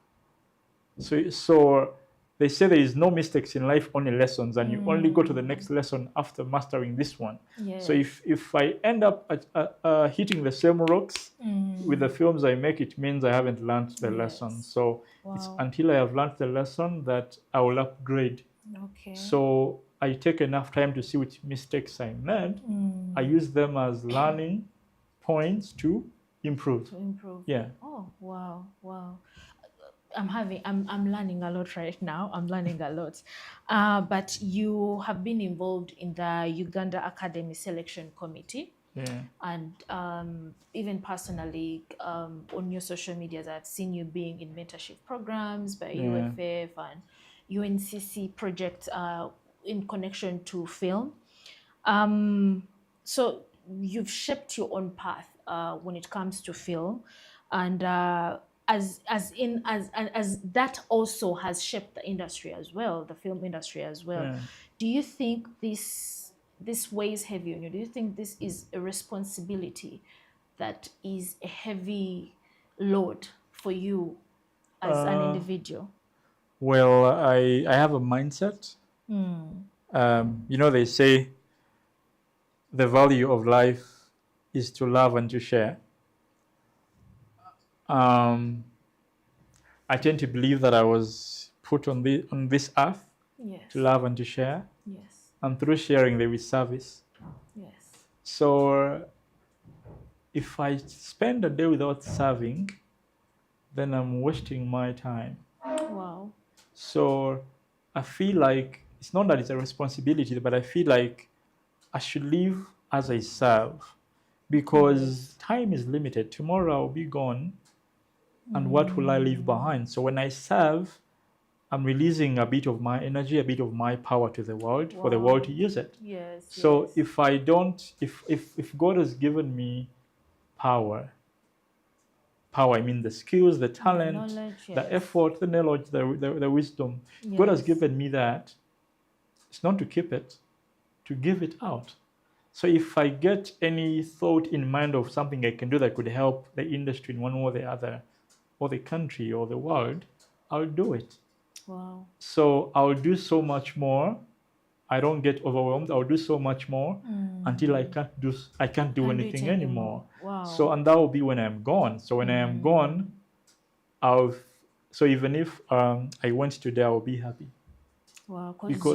So they say there is no mistakes in life, only lessons, and you only go to the next lesson after mastering this one. Yes. So if I end up hitting the same rocks with the films I make, it means I haven't learned the lesson. So it's until I have learned the lesson that I will upgrade. Okay. So I take enough time to see which mistakes I made. I use them as learning points to improve. Yeah. Oh, wow, wow. I'm learning a lot right now. I'm learning a lot. But you have been involved in the Uganda Academy Selection Committee. Yeah. And even personally, on your social medias, I've seen you being in mentorship programs by UFF and UNCC projects in connection to film. So you've shaped your own path when it comes to film, and as that also has shaped the industry as well, the film industry as well. Yeah. Do you think this weighs heavy on you? Do you think this is a responsibility that is a heavy load for you as an individual? Well, I have a mindset. They say the value of life is to love and to share. Um, I tend to believe that I was put on this earth to love and to share, Yes. and through sharing there is service. Yes. So if I spend a day without serving, then I'm wasting my time. Wow. So I feel like it's not that it's a responsibility, but I feel like I should live as I serve, because time is limited. Tomorrow I'll be gone, and what will I leave behind? So when I serve, I'm releasing a bit of my energy, a bit of my power to the world for the world to use it. Yes. So if I don't, if God has given me power, I mean the skills, the talent, knowledge, the effort, the knowledge, the wisdom, God has given me that. It's not to keep it, to give it out. So if I get any thought in mind of something I can do that could help the industry in one way or the other, or the country or the world, I'll do it. Wow. So I'll do so much more. I don't get overwhelmed. I'll do so much more until I can't do anything anymore. Wow. So, and that will be when I'm gone. So when I am gone, so even if I went today, I'll be happy. Wow.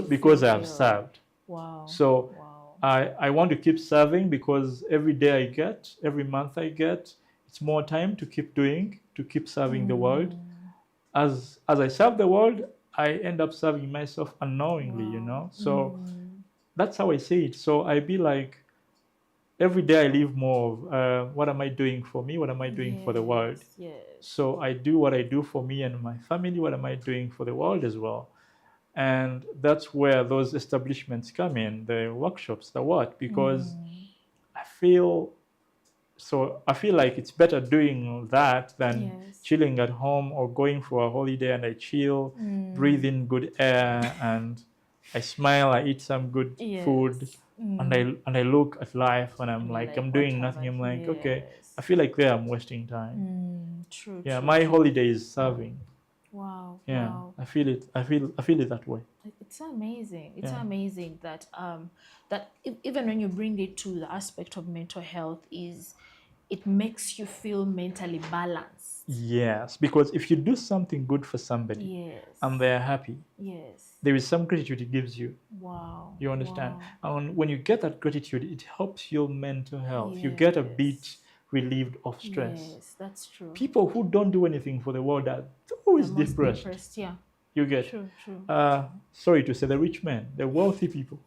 Because I have served. Wow. So I want to keep serving, because every day I get, every month I get, it's more time to keep serving the world. As I serve the world, I end up serving myself unknowingly, So that's how I see it. So I be like, every day I live more of what am I doing for me? What am I doing for the world? Yes. So I do what I do for me and my family. What am I doing for the world as well? And that's where those establishments come in, the workshops, the what, because I feel like it's better doing that than chilling at home or going for a holiday and I chill, breathe in good air, and I smile, I eat some good food, and I look at life and I'm like, I'm doing nothing. I'm like, okay, I feel like there I'm wasting time. True. Yeah, my holiday is serving. Wow. Yeah, wow. I feel it that way. It's amazing. It's amazing that even when you bring it to the aspect of mental health, it makes you feel mentally balanced. Yes, because if you do something good for somebody and they're happy, there is some gratitude it gives you. Wow. You understand? Wow. And when you get that gratitude, it helps your mental health. You get a bit relieved of stress. Yes, that's true. People who don't do anything for the world are always depressed. Yeah. You get? True. Sorry to say, the rich men, the wealthy people.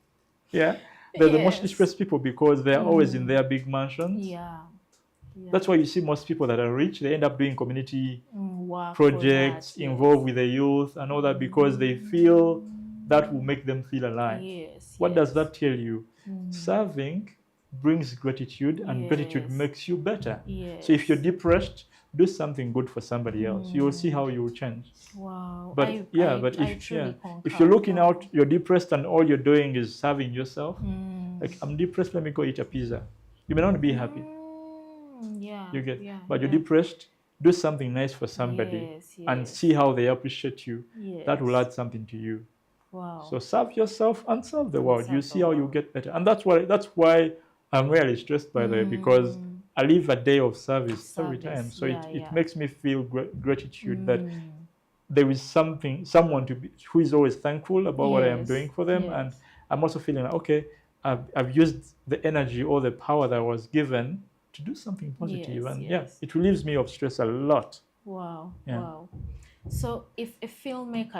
Yeah. They're the most depressed people because they're always in their big mansions. Yeah. That's why you see most people that are rich, they end up doing community projects, involved with the youth and all that, because they feel that will make them feel alive. What does that tell you? Serving brings gratitude, and gratitude makes you better. So if you're depressed, do something good for somebody else. You will see how you will change. Wow. But if you're looking out, you're depressed and all you're doing is serving yourself, like, I'm depressed, let me go eat a pizza. You may not be happy. You get, but you're depressed, do something nice for somebody and see how they appreciate you. That will add something to you. Wow. So serve yourself and serve the world. You see how you get better. And that's why I'm really stressed, by the way, because I live a day of service every time. So it makes me feel gratitude that there is someone who is always thankful about what I am doing for them. And I'm also feeling like, okay, I've used the energy or the power that I was given to do something positive. It relieves me of stress a lot. Wow. So if a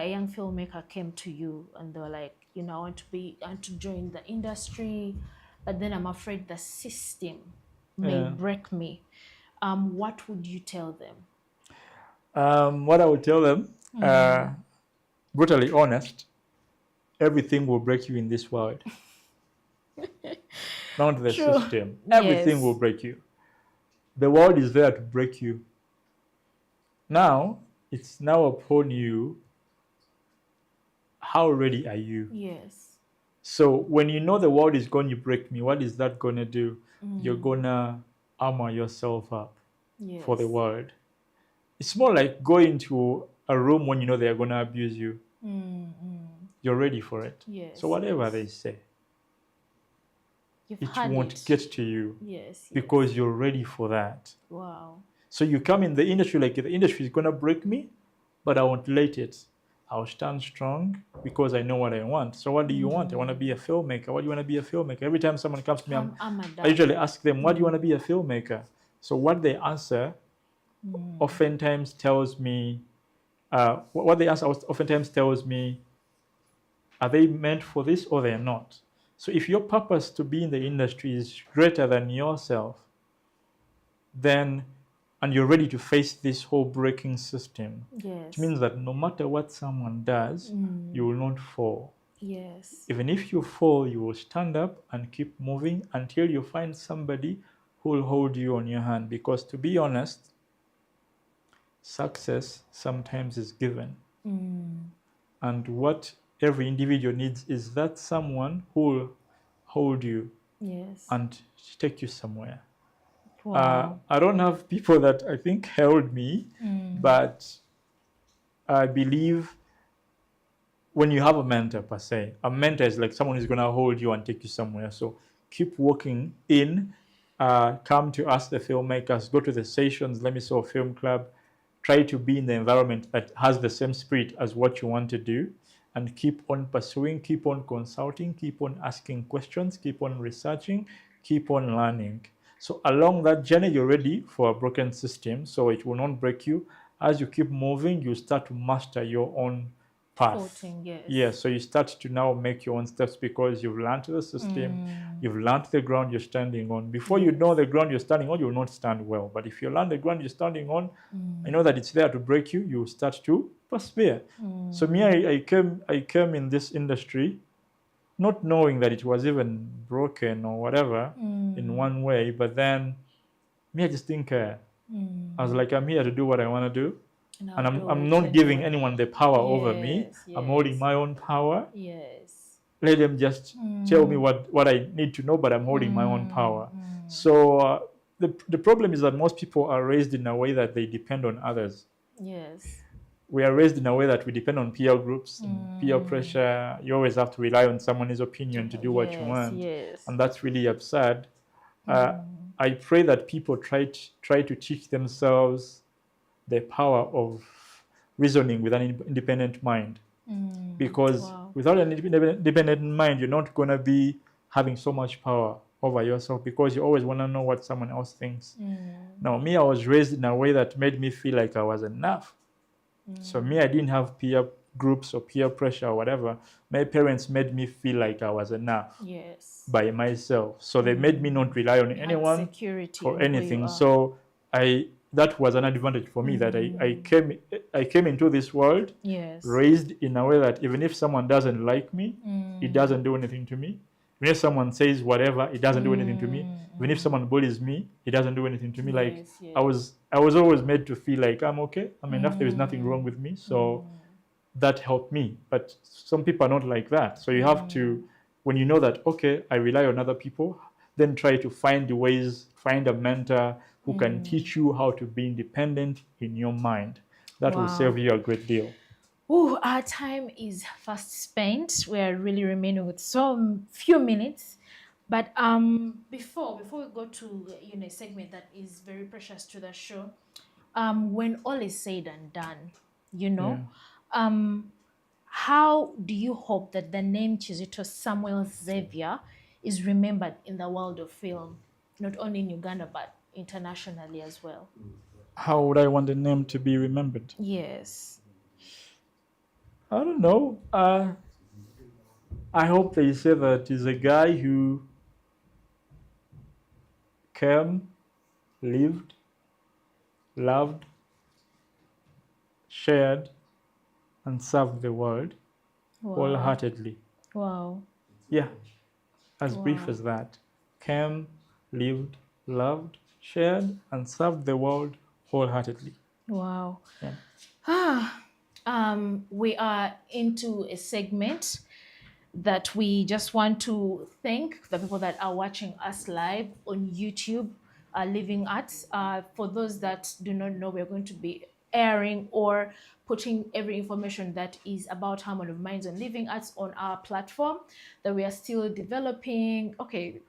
young filmmaker came to you and they were like, I want to join the industry, but then I'm afraid the system may break me, what would you tell them? What I would tell them, brutally honest, everything will break you in this world. Not the system. Everything will break you. The world is there to break you. Now, it's now upon you. How ready are you? Yes. So when you know the world is going to break me, what is that going to do? You're going to armor yourself up for the world. it's more like going to a room when you know they're going to abuse you. You're ready for it. Yes. So whatever yes. they say, You've it had won't it. get to you Yes. because you're ready for that. Wow. So you come in the industry like the industry is going to break me, but I won't let it. I'll stand strong because I know what I want. So what do you want? I want to be a filmmaker. What do you want to be a filmmaker? Every time someone comes to me, I'm a I dad. usually ask them, what do you want to be a filmmaker? So what they answer oftentimes tells me, what they answer oftentimes tells me, are they meant for this or they're not? So if your purpose to be in the industry is greater than yourself, then and you're ready to face this whole breaking system, Yes. it means that no matter what someone does, you will not fall. Yes. Even if you fall, you will stand up and keep moving until you find somebody who will hold you on your hand. Because to be honest, success sometimes is given. And what every individual needs is that someone who will hold you Yes. and take you somewhere. Wow. I don't have people that I think held me, but I believe when you have a mentor per se, a mentor is like someone who's going to hold you and take you somewhere. So keep walking in, come to us, the filmmakers, go to the sessions, let me saw a film club, try to be in the environment that has the same spirit as what you want to do, and keep on pursuing, keep on consulting, keep on asking questions, keep on researching, keep on learning. So along that journey, you're ready for a broken system, so it will not break you. As you keep moving, you start to master your own path. Footing, yes. Yeah, so you start to now make your own steps because you've learned the system, you've learned the ground you're standing on. Before you know the ground you're standing on, you will not stand well. But if you learn the ground you're standing on, I know that it's there to break you, you start to persevere. So me, I came in this industry not knowing that it was even broken or whatever in one way, but then me, I just didn't care. I was like, I'm here to do what I want to do. And I'm not giving anyone the power over me. I'm holding my own power. Yes. Let them just tell me what I need to know, but I'm holding my own power. So the problem is that most people are raised in a way that they depend on others. Yes. We are raised in a way that we depend on peer groups, and peer pressure. You always have to rely on someone's opinion to do what you want. Yes. And that's really absurd. I pray that people try to teach themselves the power of reasoning with an independent mind. Because without an independent mind, you're not going to be having so much power over yourself because you always want to know what someone else thinks. Now, me, I was raised in a way that made me feel like I was enough. So me, I didn't have peer groups or peer pressure or whatever. My parents made me feel like I was enough by myself. So they made me not rely on anyone for anything. So that was an advantage for me that I came into this world raised in a way that even if someone doesn't like me, it doesn't do anything to me. Even if someone says whatever, it doesn't do anything to me. Even if someone bullies me, it doesn't do anything to me. Like I was always made to feel like I'm okay. I'm enough. There is nothing wrong with me. So that helped me. But some people are not like that. So you have to, when you know that, okay, I rely on other people, then try to find the ways, find a mentor who can teach you how to be independent in your mind. That will save you a great deal. Oh, our time is fast spent. We are really remaining with some few minutes. But before we go to a segment that is very precious to the show, when all is said and done, how do you hope that the name Chizito Samuel Xavier is remembered in the world of film, not only in Uganda but internationally as well? How would I want the name to be remembered? Yes. I don't know. I hope they say that he's a guy who came, lived, loved, shared, and served the world wholeheartedly. Wow. Yeah, as brief as that. Came, lived, loved, shared, and served the world wholeheartedly. Wow. Yeah. We are into a segment that we just want to thank the people that are watching us live on YouTube, Living Arts. For those that do not know, we're going to be airing or putting every information that is about Harmony of Minds on Living Arts on our platform that we are still developing. Okay,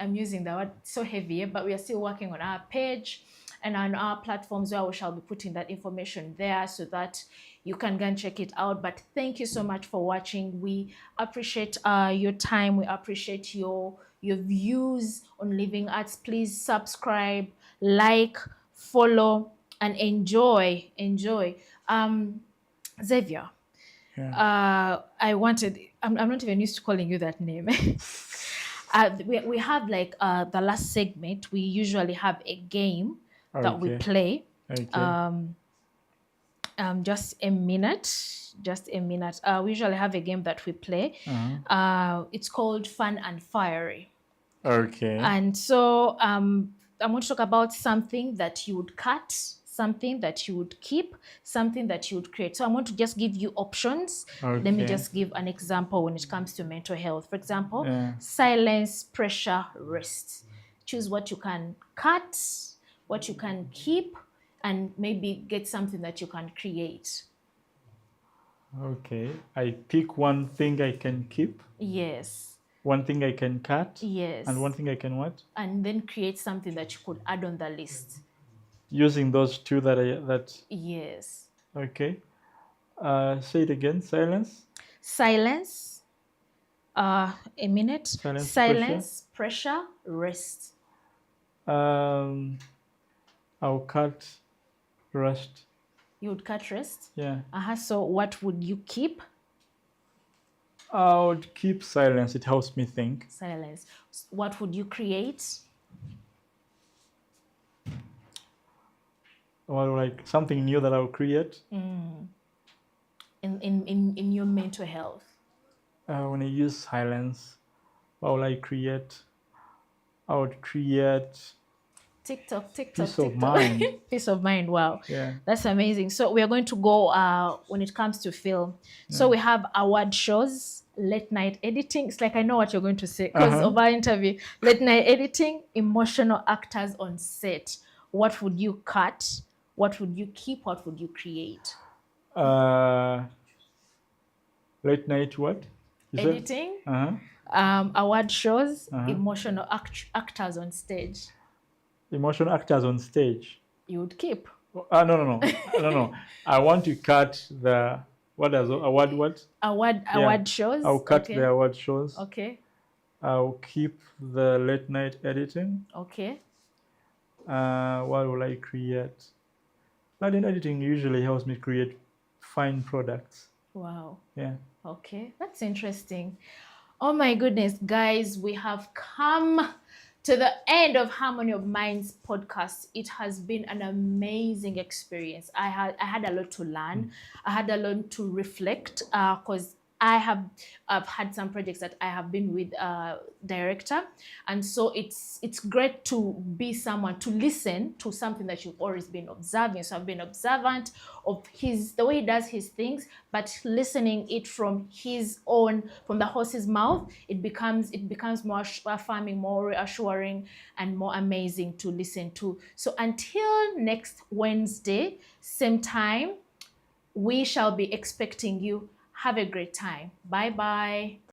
I'm using that word so heavy, but we are still working on our page and on our platforms where we shall be putting that information there so that you can go and check it out. But thank you so much for watching. We appreciate your time. We appreciate your views on Living Arts. Please subscribe, like, follow, and enjoy. Xavier, Yeah. I'm not even used to calling you that name. We have like the last segment, we usually have a game that we Okay. play. Okay. Just a minute. We usually have a game that we play. It's called Fun and Fiery. Okay. And so I'm going to talk about something that you would cut, something that you would keep, something that you would create. So I'm going to just give you options. Let me Okay. just give an example when it comes to mental health. For example, Yeah. silence, pressure, rest. Choose what you can cut, what you can keep, and maybe get something that you can create. Okay. I pick one thing I can keep, Yes. one thing I can cut, Yes. and one thing I can what? And then create something that you could add on the list. Using those two that. Yes. Okay. Say it again. Silence. Silence, a minute. Silence, Pressure, rest. I'll cut rest. You would cut rest? Yeah. So what would you keep? I would keep silence. It helps me think. Silence. What would you create? Or like something new that I'll create. In your mental health? When I use silence, what will I create? I would create TikTok. peace of mind. Peace of mind. Wow. Yeah. That's amazing. So we are going to go when it comes to film. So we have award shows, late night editing. It's like I know what you're going to say because of our interview. Late night editing, emotional actors on set. What would you cut? What would you keep? What would you create? Late night what? You said? Editing, Uh-huh. award shows, emotional actors on stage. Emotional actors on stage. You would keep. No. I want to cut the Award shows. I'll cut the award shows. Okay. I'll keep the late night editing. Okay. What will I create? Late night editing usually helps me create fine products. Wow. Yeah. Okay, that's interesting. Oh my goodness, guys, we have come to the end of Harmony of Minds podcast. It has been an amazing experience. I had a lot to learn. I had a lot to reflect because I've had some projects that I have been with a director, and so it's great to be someone to listen to something that you've always been observing. So I've been observant of the way he does his things, but listening it from the horse's mouth, it becomes more affirming, more reassuring, and more amazing to listen to. So until next Wednesday, same time, we shall be expecting you. Have a great time. Bye-bye.